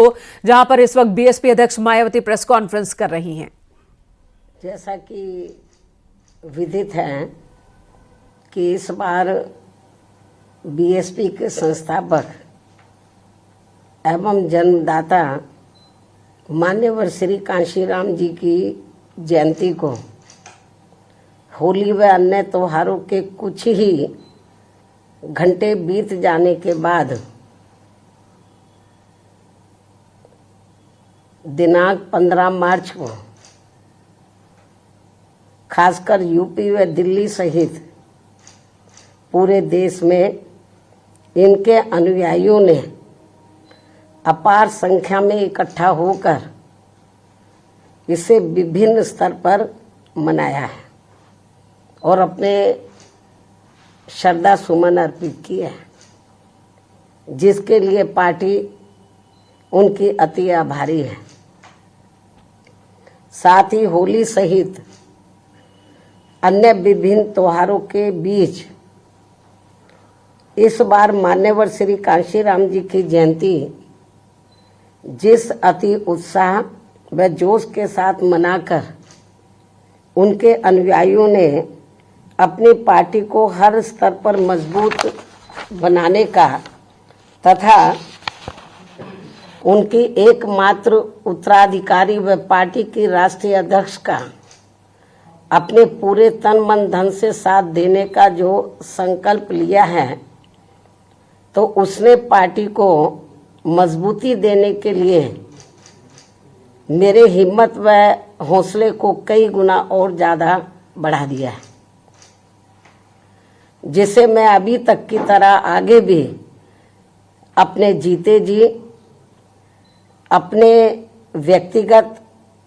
जहां पर इस वक्त बीएसपी अध्यक्ष मायावती प्रेस कॉन्फ्रेंस कर रही हैं। जैसा कि विदित है कि इस बार बीएसपी के संस्थापक एवं जन्मदाता मान्यवर श्री कांशीराम जी की जयंती को होली व अन्य त्योहारों के कुछ ही घंटे बीत जाने के बाद दिनांक 15 मार्च को खासकर यूपी व दिल्ली सहित पूरे देश में इनके अनुयायियों ने अपार संख्या में इकट्ठा होकर इसे विभिन्न स्तर पर मनाया है और अपने श्रद्धा सुमन अर्पित किए हैं, जिसके लिए पार्टी उनकी अति आभारी है। साथ ही होली सहित अन्य विभिन्न त्योहारों के बीच इस बार मान्यवर श्री कांशीराम जी की जयंती जिस अति उत्साह व जोश के साथ मनाकर उनके अनुयायियों ने अपनी पार्टी को हर स्तर पर मजबूत बनाने का तथा उनकी एकमात्र उत्तराधिकारी व पार्टी की राष्ट्रीय अध्यक्ष का अपने पूरे तन मन धन से साथ देने का जो संकल्प लिया है, तो उसने पार्टी को मजबूती देने के लिए मेरे हिम्मत व हौसले को कई गुना और ज़्यादा बढ़ा दिया है, जिसे मैं अभी तक की तरह आगे भी अपने जीते जी अपने व्यक्तिगत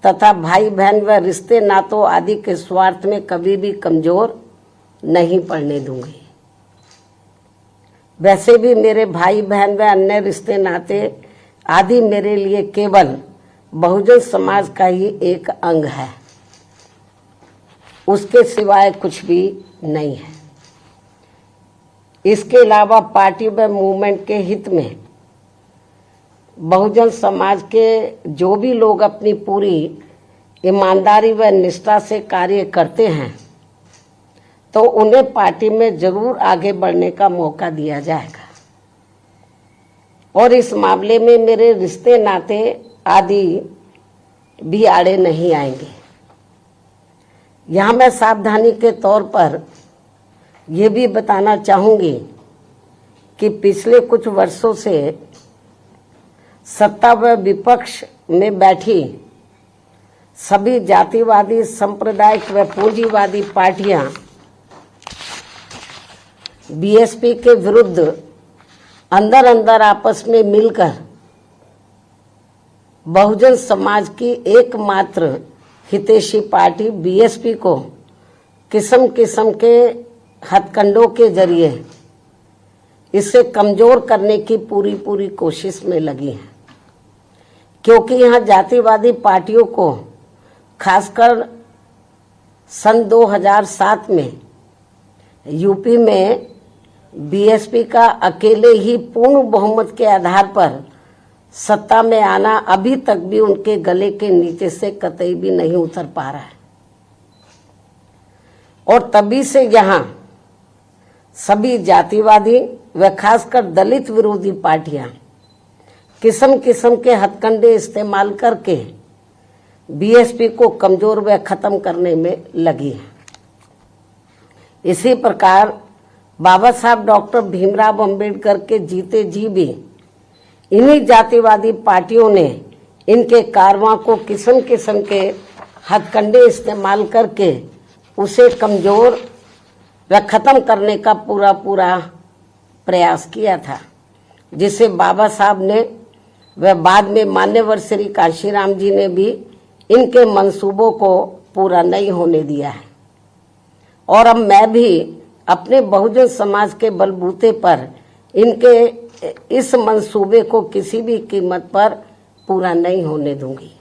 तथा भाई बहन व रिश्ते नातों आदि के स्वार्थ में कभी भी कमजोर नहीं पड़ने दूंगी। वैसे भी मेरे भाई बहन व अन्य रिश्ते नाते आदि मेरे लिए केवल बहुजन समाज का ही एक अंग है, उसके सिवाय कुछ भी नहीं है। इसके अलावा पार्टी व मूवमेंट के हित में बहुजन समाज के जो भी लोग अपनी पूरी ईमानदारी व निष्ठा से कार्य करते हैं, तो उन्हें पार्टी में जरूर आगे बढ़ने का मौका दिया जाएगा और इस मामले में मेरे रिश्ते नाते आदि भी आड़े नहीं आएंगे। यहाँ मैं सावधानी के तौर पर ये भी बताना चाहूँगी कि पिछले कुछ वर्षों से सत्ता व विपक्ष में बैठी सभी जातिवादी सांप्रदायिक व पूंजीवादी पार्टियां बीएसपी के विरुद्ध अंदर अंदर आपस में मिलकर बहुजन समाज की एकमात्र हितैषी पार्टी बीएसपी को किस्म किस्म के हथकंडों के जरिए इसे कमजोर करने की पूरी कोशिश में लगी है, क्योंकि यहाँ जातिवादी पार्टियों को खासकर सन 2007 में यूपी में बीएसपी का अकेले ही पूर्ण बहुमत के आधार पर सत्ता में आना अभी तक भी उनके गले के नीचे से कतई भी नहीं उतर पा रहा है और तभी से यहाँ सभी जातिवादी व खासकर दलित विरोधी पार्टियां किस्म किस्म के हथकंडे इस्तेमाल करके बीएसपी को कमजोर व खत्म करने में लगी है। इसी प्रकार बाबा साहब डॉक्टर भीमराव अंबेडकर के जीते जी भी इन्हीं जातिवादी पार्टियों ने इनके कारवां को किस्म किस्म के हथकंडे इस्तेमाल करके उसे कमजोर व खत्म करने का पूरा प्रयास किया था, जिसे बाबा साहब ने व बाद में मान्यवर श्री कांशीराम जी ने भी इनके मंसूबों को पूरा नहीं होने दिया है। और अब मैं भी अपने बहुजन समाज के बलबूते पर इनके इस मंसूबे को किसी भी कीमत पर पूरा नहीं होने दूंगी।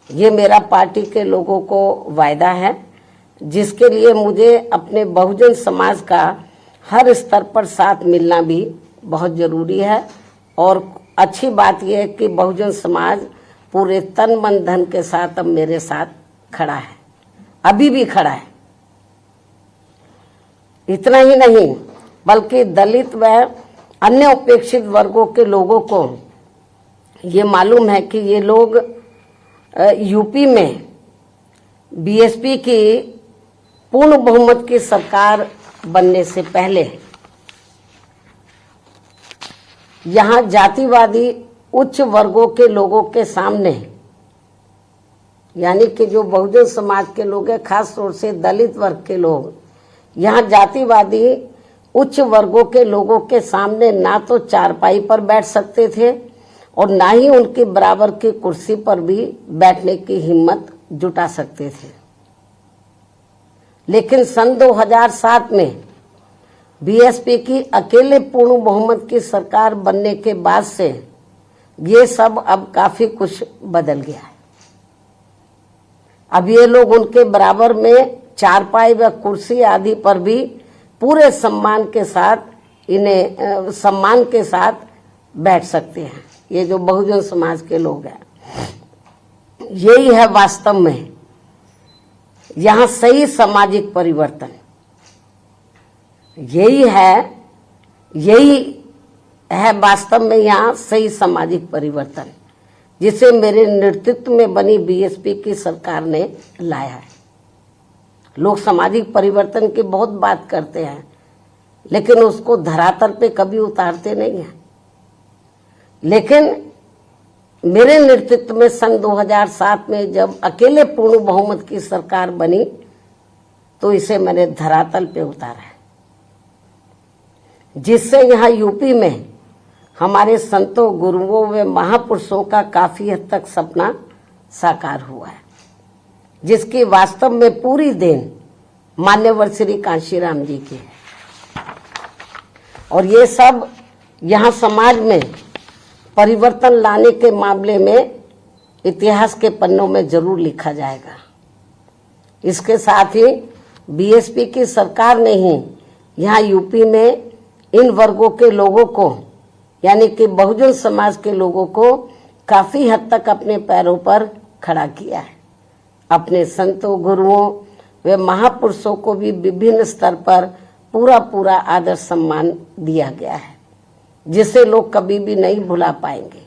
ये मेरा पार्टी के लोगों को वायदा है, जिसके लिए मुझे अपने बहुजन समाज का हर स्तर पर साथ मिलना भी बहुत जरूरी है और अच्छी बात यह है कि बहुजन समाज पूरे तन मन धन के साथ अब मेरे साथ खड़ा है, अभी भी खड़ा है। इतना ही नहीं बल्कि दलित व अन्य उपेक्षित वर्गों के लोगों को ये मालूम है कि ये लोग यूपी में बीएसपी की पूर्ण बहुमत की सरकार बनने से पहले यहाँ जातिवादी उच्च वर्गों के लोगों के सामने, यानी कि जो बहुजन समाज के लोग हैं, खास तौर से दलित वर्ग के लोग, यहाँ जातिवादी उच्च वर्गों के लोगों के सामने ना तो चारपाई पर बैठ सकते थे और ना ही उनके बराबर की कुर्सी पर भी बैठने की हिम्मत जुटा सकते थे। लेकिन सन 2007 में बीएसपी की अकेले पूर्ण बहुमत की सरकार बनने के बाद से ये सब अब काफी कुछ बदल गया है। अब ये लोग उनके बराबर में चारपाई व कुर्सी आदि पर भी पूरे सम्मान के साथ बैठ सकते हैं। ये जो बहुजन समाज के लोग हैं, यही है वास्तव में यहाँ सही सामाजिक परिवर्तन। यही है वास्तव में यहाँ सही सामाजिक परिवर्तन, जिसे मेरे नेतृत्व में बनी बीएसपी की सरकार ने लाया है। लोग सामाजिक परिवर्तन की बहुत बात करते हैं, लेकिन उसको धरातल पे कभी उतारते नहीं हैं। लेकिन मेरे नेतृत्व में सन 2007 में जब अकेले पूर्ण बहुमत की सरकार बनी तो इसे मैंने धरातल पे उतारा है, जिससे यहाँ यूपी में हमारे संतों, गुरुओं व महापुरुषों का काफी हद तक सपना साकार हुआ है, जिसकी वास्तव में पूरी देन मान्यवर श्री कांशीराम जी की है। और ये सब यहाँ समाज में परिवर्तन लाने के मामले में इतिहास के पन्नों में जरूर लिखा जाएगा। इसके साथ ही बीएसपी की सरकार ने ही यहाँ यूपी में इन वर्गों के लोगों को, यानी कि बहुजन समाज के लोगों को काफी हद तक अपने पैरों पर खड़ा किया है। अपने संतों, गुरुओं व महापुरुषों को भी विभिन्न स्तर पर पूरा आदर सम्मान दिया गया है, जिसे लोग कभी भी नहीं भुला पाएंगे।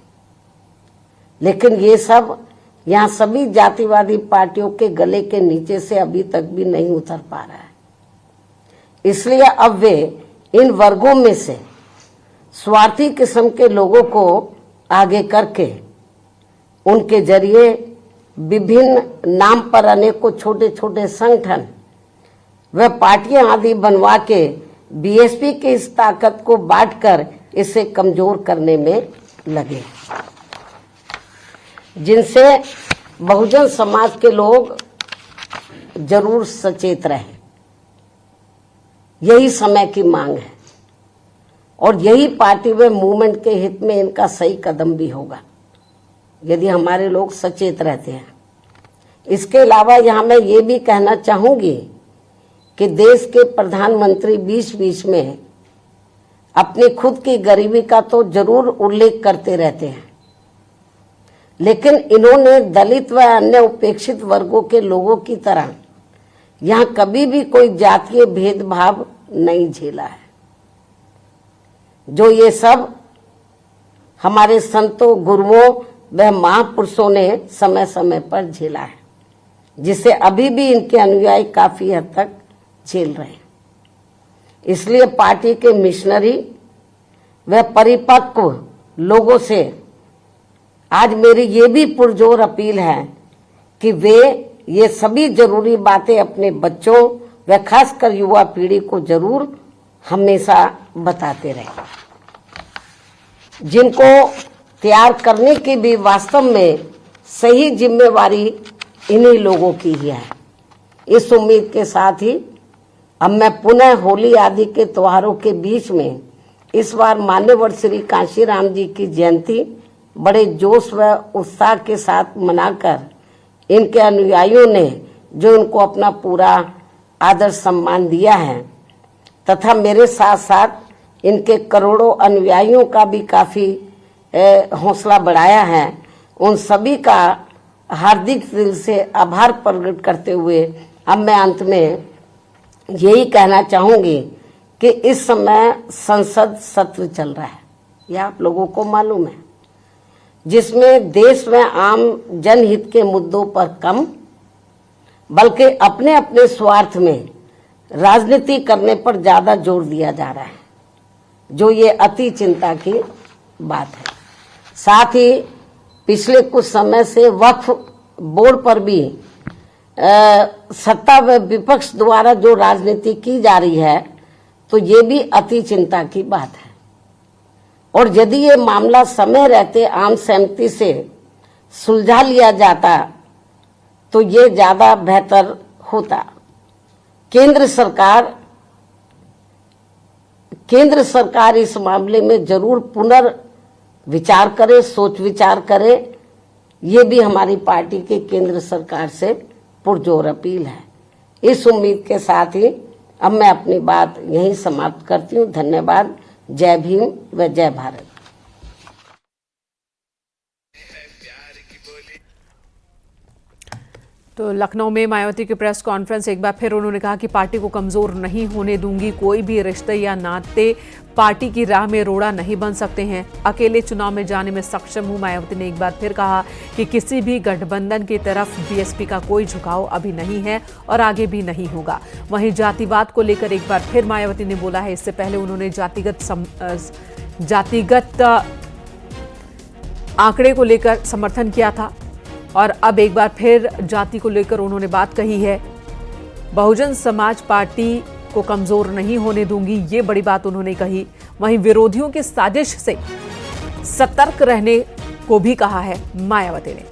लेकिन ये सब यहाँ सभी जातिवादी पार्टियों के गले के नीचे से अभी तक भी नहीं उतर पा रहा है। इसलिए अब वे इन वर्गों में से स्वार्थी किस्म के लोगों को आगे करके उनके जरिए विभिन्न नाम पर अनेकों छोटे छोटे संगठन व पार्टियां आदि बनवा के बीएसपी की इस ताकत को बांटकर इसे कमजोर करने में लगे, जिनसे बहुजन समाज के लोग जरूर सचेत रहे। यही समय की मांग है और यही पार्टी व मूवमेंट के हित में इनका सही कदम भी होगा, यदि हमारे लोग सचेत रहते हैं। इसके अलावा यहाँ मैं ये भी कहना चाहूंगी कि देश के प्रधानमंत्री बीच बीच में अपनी खुद की गरीबी का तो जरूर उल्लेख करते रहते हैं, लेकिन इन्होंने दलित व अन्य उपेक्षित वर्गों के लोगों की तरह यहाँ कभी भी कोई जातीय भेदभाव नहीं झेला है, जो ये सब हमारे संतों, गुरुओं व महापुरुषों ने समय समय पर झेला है, जिसे अभी भी इनके अनुयायी काफी हद तक झेल रहे हैं। इसलिए पार्टी के मिशनरी व परिपक्व लोगों से आज मेरी ये भी पुरजोर अपील है कि वे ये सभी जरूरी बातें अपने बच्चों व खासकर युवा पीढ़ी को जरूर हमेशा बताते रहें, जिनको तैयार करने की भी वास्तव में सही जिम्मेवारी इन्हीं लोगों की ही है। इस उम्मीद के साथ ही अब मैं पुनः होली आदि के त्योहारों के बीच में इस बार मान्यवर श्री कांशीराम जी की जयंती बड़े जोश व उत्साह के साथ मनाकर इनके अनुयायियों ने जो इनको अपना पूरा आदर सम्मान दिया है तथा मेरे साथ साथ इनके करोड़ों अनुयायियों का भी काफी हौसला बढ़ाया है, उन सभी का हार्दिक दिल से आभार प्रकट करते हुए अब मैं अंत में यही कहना चाहूंगी कि इस समय संसद सत्र चल रहा है, यह आप लोगों को मालूम है, जिसमें देश में आम जनहित के मुद्दों पर कम बल्कि अपने अपने स्वार्थ में राजनीति करने पर ज्यादा जोर दिया जा रहा है, जो ये अति चिंता की बात है। साथ ही पिछले कुछ समय से वक्फ बोर्ड पर भी सत्ता व विपक्ष द्वारा जो राजनीति की जा रही है, तो ये भी अति चिंता की बात है। और यदि ये मामला समय रहते आम सहमति से सुलझा लिया जाता तो ये ज्यादा बेहतर होता। केंद्र सरकार इस मामले में जरूर पुनर्विचार करे, सोच विचार करे, ये भी हमारी पार्टी के केंद्र सरकार से पुरजोर अपील है। इस उम्मीद के साथ ही अब मैं अपनी बात यहीं समाप्त करती हूँ। धन्यवाद। जय भीम व जय भारत। तो लखनऊ में मायावती की प्रेस कॉन्फ्रेंस, एक बार फिर उन्होंने कहा कि पार्टी को कमजोर नहीं होने दूंगी, कोई भी रिश्ते या नाते पार्टी की राह में रोड़ा नहीं बन सकते हैं, अकेले चुनाव में जाने में सक्षम हूं। मायावती ने एक बार फिर कहा कि किसी भी गठबंधन की तरफ बीएसपी का कोई झुकाव अभी नहीं है और आगे भी नहीं होगा। वहीं जातिवाद को लेकर एक बार फिर मायावती ने बोला है। इससे पहले उन्होंने जातिगत आंकड़े को लेकर समर्थन किया था और अब एक बार फिर जाति को लेकर उन्होंने बात कही है। बहुजन समाज पार्टी को कमजोर नहीं होने दूंगी, ये बड़ी बात उन्होंने कही। वहीं विरोधियों की साजिश से सतर्क रहने को भी कहा है मायावती ने।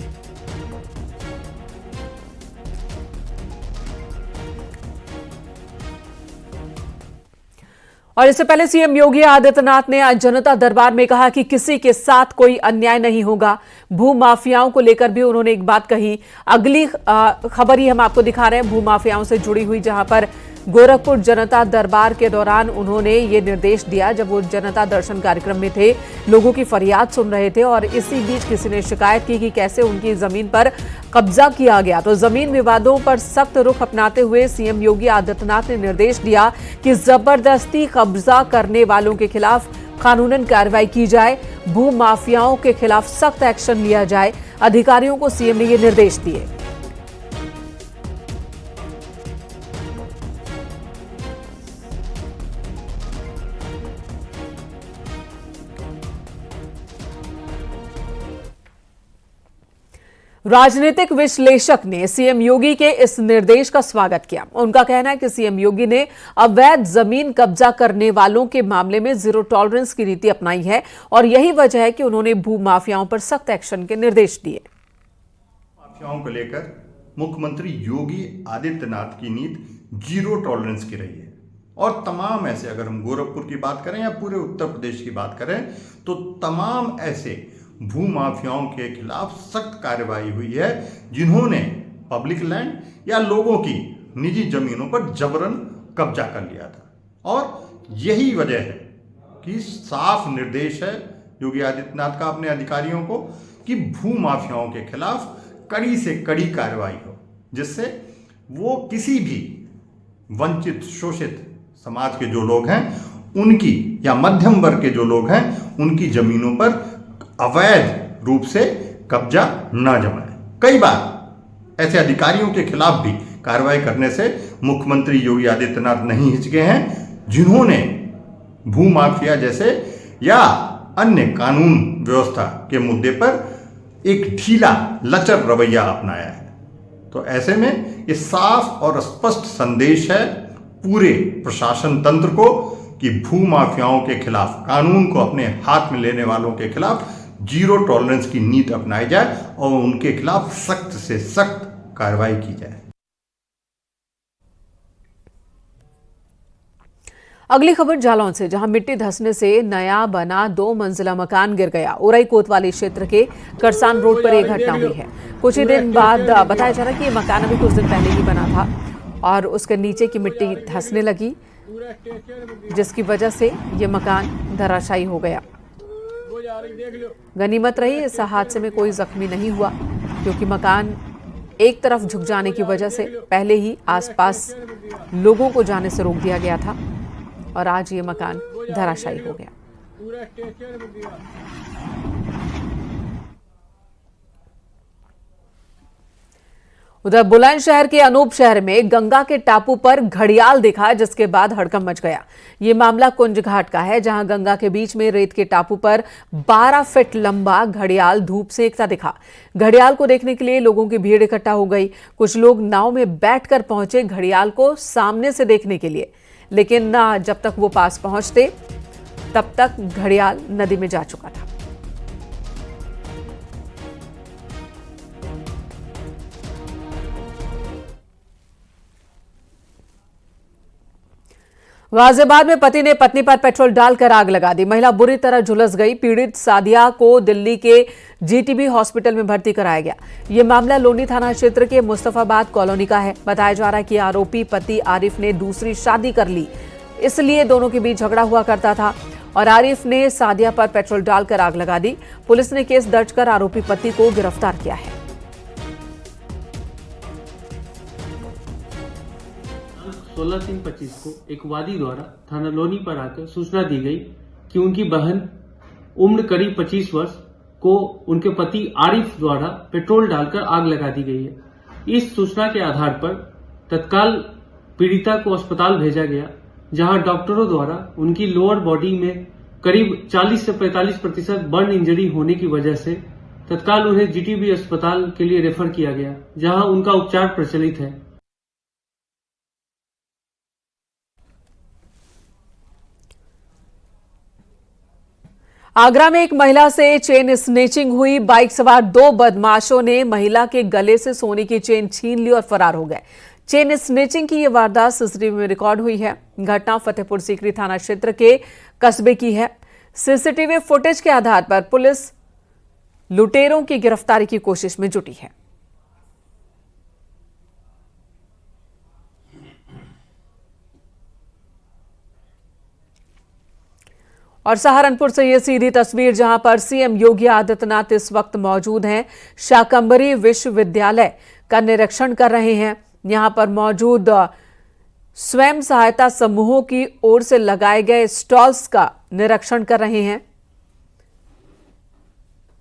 और इससे पहले सीएम योगी आदित्यनाथ ने आज जनता दरबार में कहा कि किसी के साथ कोई अन्याय नहीं होगा। भू माफियाओं को लेकर भी उन्होंने एक बात कही। अगली खबर ही हम आपको दिखा रहे हैं भू माफियाओं से जुड़ी हुई, जहां पर गोरखपुर जनता दरबार के दौरान उन्होंने ये निर्देश दिया जब वो जनता दर्शन कार्यक्रम में थे, लोगों की फरियाद सुन रहे थे और इसी बीच किसी ने शिकायत की कि कैसे उनकी जमीन पर कब्जा किया गया। तो जमीन विवादों पर सख्त रुख अपनाते हुए सीएम योगी आदित्यनाथ ने निर्देश दिया कि जबरदस्ती कब्जा करने वालों के खिलाफ कानूनन कार्रवाई की जाए, भू माफियाओं के खिलाफ सख्त एक्शन लिया जाए। अधिकारियों को सीएम ने ये निर्देश दिए। राजनीतिक विश्लेषक ने सीएम योगी के इस निर्देश का स्वागत किया। उनका कहना है कि सीएम योगी ने अवैध जमीन कब्जा करने वालों के मामले में जीरो टॉलरेंस की नीति अपनाई है और यही वजह है कि उन्होंने भू माफियाओं पर सख्त एक्शन के निर्देश दिए। माफियाओं को लेकर मुख्यमंत्री योगी आदित्यनाथ की नीति जीरो टॉलरेंस की रही है और तमाम ऐसे, अगर हम गोरखपुर की बात करें या पूरे उत्तर प्रदेश की बात करें, तो तमाम ऐसे भू माफियाओं के खिलाफ सख्त कार्रवाई हुई है जिन्होंने पब्लिक लैंड या लोगों की निजी जमीनों पर जबरन कब्जा कर लिया था। और यही वजह है कि साफ निर्देश है योगी आदित्यनाथ का अपने अधिकारियों को कि भू माफियाओं के खिलाफ कड़ी से कड़ी कार्रवाई हो, जिससे वो किसी भी वंचित शोषित समाज के जो लोग हैं उनकी या मध्यम वर्ग के जो लोग हैं उनकी जमीनों पर अवैध रूप से कब्जा न जमाए। कई बार ऐसे अधिकारियों के खिलाफ भी कार्रवाई करने से मुख्यमंत्री योगी आदित्यनाथ नहीं हिचके हैं, जिन्होंने भू माफिया जैसे या अन्य कानून व्यवस्था के मुद्दे पर एक ढीला लचर रवैया अपनाया है। तो ऐसे में ये साफ और स्पष्ट संदेश है पूरे प्रशासन तंत्र को कि भू माफियाओं के खिलाफ, कानून को अपने हाथ में लेने वालों के खिलाफ जीरो टॉलरेंस की नीति अपनाई जाए और उनके खिलाफ सख्त से सख्त कार्रवाई की जाए। अगली खबर जालौन से, जहां मिट्टी धंसने से नया बना 2 मंजिला मकान गिर गया। उरई कोतवाली क्षेत्र के करसान रोड पर यह घटना हुई है। कुछ ही दिन बाद बताया जा रहा है कि ये मकान अभी कुछ दिन पहले ही बना था और उसके नीचे की मिट्टी धंसने लगी, जिसकी वजह से ये मकान धराशायी हो गया। गनीमत रही इस हादसे में कोई जख्मी नहीं हुआ, क्योंकि मकान एक तरफ झुक जाने की वजह से पहले ही आसपास लोगों को जाने से रोक दिया गया था और आज ये मकान धराशायी हो गया। उधर बुलंदशहर के अनूप शहर में गंगा के टापू पर घड़ियाल दिखा, जिसके बाद हड़कंप मच गया। ये मामला कुंज घाट का है, जहां गंगा के बीच में रेत के टापू पर 12 फीट लंबा घड़ियाल धूप सेकता दिखा। घड़ियाल को देखने के लिए लोगों की भीड़ इकट्ठा हो गई। कुछ लोग नाव में बैठकर पहुंचे घड़ियाल को सामने से देखने के लिए, लेकिन जब तक वो पास पहुंचते तब तक घड़ियाल नदी में जा चुका था। गाजियाबाद में पति ने पत्नी पर पेट्रोल डालकर आग लगा दी। महिला बुरी तरह झुलस गई। पीड़ित सादिया को दिल्ली के जीटीबी हॉस्पिटल में भर्ती कराया गया। यह मामला लोनी थाना क्षेत्र के मुस्तफाबाद कॉलोनी का है। बताया जा रहा है कि आरोपी पति आरिफ ने दूसरी शादी कर ली, इसलिए दोनों के बीच झगड़ा हुआ करता था और आरिफ ने सादिया पर पेट्रोल डालकर आग लगा दी। पुलिस ने केस दर्ज कर आरोपी पति को गिरफ्तार किया है। 16/3/25 को एक वादी द्वारा थाना लोनी पर आकर सूचना दी गई कि उनकी बहन उम्र करीब 25 वर्ष को उनके पति आरिफ द्वारा पेट्रोल डालकर आग लगा दी गई है। इस सूचना के आधार पर तत्काल पीड़िता को अस्पताल भेजा गया, जहां डॉक्टरों द्वारा उनकी लोअर बॉडी में करीब 40 से 45% बर्न इंजरी होने की वजह से तत्काल उन्हें जीटीबी अस्पताल के लिए रेफर किया गया, जहां उनका उपचार प्रचलित है। आगरा में एक महिला से चेन स्नेचिंग हुई। बाइक सवार 2 बदमाशों ने महिला के गले से सोने की चेन छीन ली और फरार हो गए। चेन स्नेचिंग की यह वारदात सीसीटीवी में रिकॉर्ड हुई है। घटना फतेहपुर सीकरी थाना क्षेत्र के कस्बे की है। सीसीटीवी फुटेज के आधार पर पुलिस लुटेरों की गिरफ्तारी की कोशिश में जुटी है। और सहारनपुर से यह सीधी तस्वीर, जहां पर सीएम योगी आदित्यनाथ इस वक्त मौजूद हैं। शाकंभरी विश्वविद्यालय का निरीक्षण कर रहे हैं। यहां पर मौजूद स्वयं सहायता समूहों की ओर से लगाए गए स्टॉल्स का निरीक्षण कर रहे हैं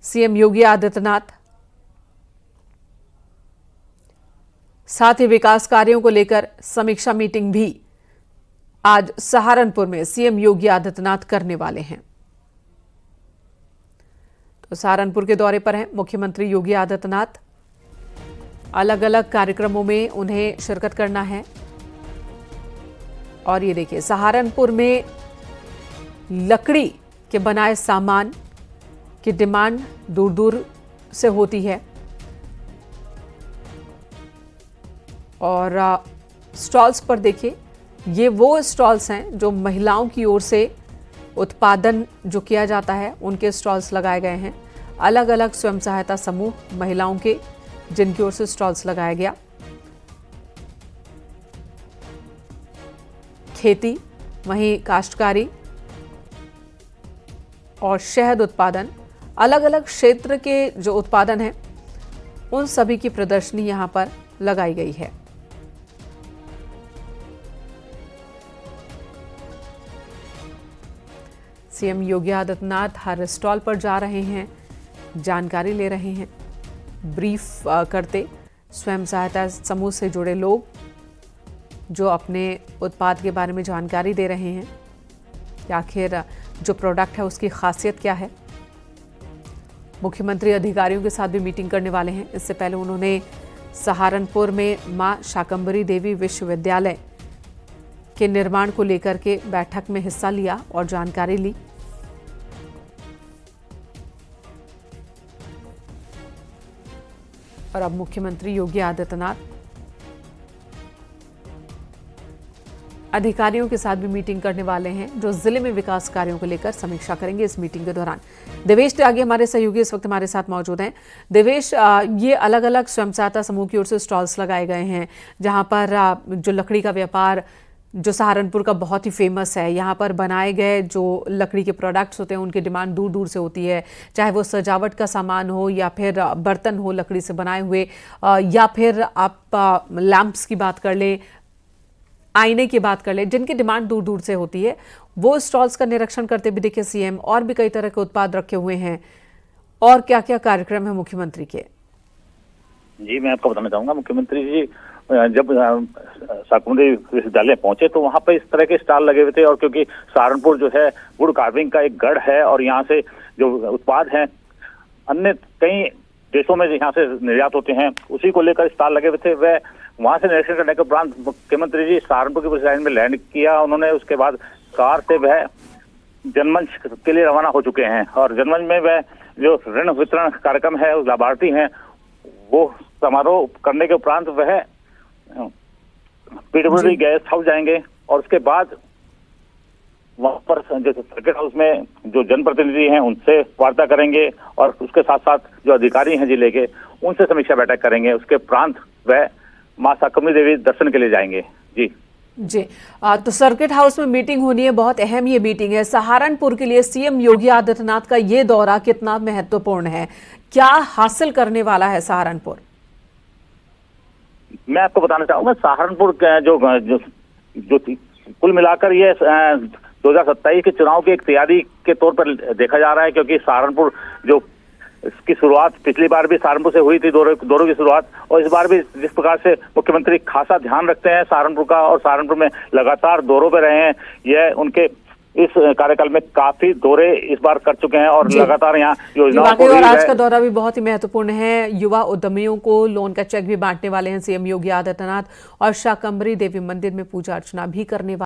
सीएम योगी आदित्यनाथ। साथ ही विकास कार्यों को लेकर समीक्षा मीटिंग भी आज सहारनपुर में सीएम योगी आदित्यनाथ करने वाले हैं। तो सहारनपुर के दौरे पर हैं मुख्यमंत्री योगी आदित्यनाथ। अलग अलग कार्यक्रमों में उन्हें शिरकत करना है। और ये देखिए, सहारनपुर में लकड़ी के बनाए सामान की डिमांड दूर दूर से होती है और स्टॉल्स पर देखिए, ये वो स्टॉल्स हैं जो महिलाओं की ओर से उत्पादन जो किया जाता है, उनके स्टॉल्स लगाए गए हैं। अलग अलग स्वयं सहायता समूह महिलाओं के, जिनकी ओर से स्टॉल्स लगाया गया। खेती, वहीं काश्तकारी और शहद उत्पादन, अलग अलग क्षेत्र के जो उत्पादन हैं, उन सभी की प्रदर्शनी यहां पर लगाई गई है। सीएम योगी आदित्यनाथ हर स्टॉल पर जा रहे हैं, जानकारी ले रहे हैं, ब्रीफ करते स्वयं सहायता समूह से जुड़े लोग जो अपने उत्पाद के बारे में जानकारी दे रहे हैं कि आखिर जो प्रोडक्ट है उसकी खासियत क्या है। मुख्यमंत्री अधिकारियों के साथ भी मीटिंग करने वाले हैं। इससे पहले उन्होंने सहारनपुर में मां शाकंभरी देवी विश्वविद्यालय के निर्माण को लेकर के बैठक में हिस्सा लिया और जानकारी ली। और अब मुख्यमंत्री योगी आदित्यनाथ अधिकारियों के साथ भी मीटिंग करने वाले हैं, जो जिले में विकास कार्यों को लेकर समीक्षा करेंगे इस मीटिंग के दौरान। देवेश त्यागी हमारे सहयोगी इस वक्त हमारे साथ मौजूद हैं। देवेश, ये अलग अलग स्वयं सहायता समूह की ओर से स्टॉल्स लगाए गए हैं, जहां पर जो लकड़ी का व्यापार जो सहारनपुर का बहुत ही फेमस है। यहाँ पर बनाए गए जो लकड़ी के प्रोडक्ट्स होते हैं उनकी डिमांड दूर दूर से होती है, चाहे वो सजावट का सामान हो या फिर बर्तन हो लकड़ी से बनाए हुए, या फिर आप लैंप्स की बात कर लें, आईने की बात कर ले, जिनकी डिमांड दूर दूर से होती है। वो स्टॉल्स का निरीक्षण करते भी दिखे सीएम। और भी कई तरह के उत्पाद रखे हुए हैं। और क्या क्या कार्यक्रम है मुख्यमंत्री के? जी, मैं आपको बताना चाहूंगा, मुख्यमंत्री जी जब शाकंभरी विश्वविद्यालय पहुंचे तो वहां पर इस तरह के स्टॉल लगे हुए थे। और क्योंकि सहारनपुर जो है वुड कार्विंग का एक गढ़ है और यहाँ से जो उत्पाद हैं अन्य कई देशों में यहाँ से निर्यात होते हैं, उसी को लेकर स्टॉल लगे हुए थे। वह वहां से निरीक्षण करने के उपरांत मुख्यमंत्री जी सहारनपुर की पुलिस लाइन में लैंड किया। उन्होंने उसके बाद कार से वह जनमंच के लिए रवाना हो चुके हैं और जनमंच में वह जो ऋण वितरण कार्यक्रम है, उस लाभार्थी हैं, वो समारोह करने के उपरांत वह पीडब्ल्यूडी गेस्ट हाउस जाएंगे और उसके बाद वहां पर जो सर्किट हाउस में जो जनप्रतिनिधि हैं उनसे वार्ता करेंगे और उसके साथ साथ जो अधिकारी हैं जिले के उनसे समीक्षा बैठक करेंगे। उसके उपरांत वह मां शाकंभरी देवी दर्शन के लिए जाएंगे। जी जी, तो सर्किट हाउस में मीटिंग होनी है, बहुत अहम ये मीटिंग है। सहारनपुर के लिए सीएम योगी आदित्यनाथ का ये दौरा कितना महत्वपूर्ण है? क्या हासिल करने वाला है सहारनपुर? मैं आपको बताना चाहूंगा, सहारनपुर का जो कुल मिलाकर ये 2027 के चुनाव की एक तैयारी के तौर पर देखा जा रहा है, क्योंकि सहारनपुर जो इसकी शुरुआत पिछली बार भी सहारनपुर से हुई थी, दौरों की शुरुआत, और इस बार भी जिस प्रकार से मुख्यमंत्री खासा ध्यान रखते हैं सहारनपुर का और सहारनपुर में लगातार दौरों पे रहे हैं, यह उनके इस कार्यकाल में काफी दौरे इस बार कर चुके हैं और लगातार यहाँ योजनाओं को। और आज का दौरा भी बहुत ही महत्वपूर्ण है। युवा उद्यमियों को लोन का चेक भी बांटने वाले हैं सीएम योगी आदित्यनाथ और शाकंभरी देवी मंदिर में पूजा अर्चना भी करने वाले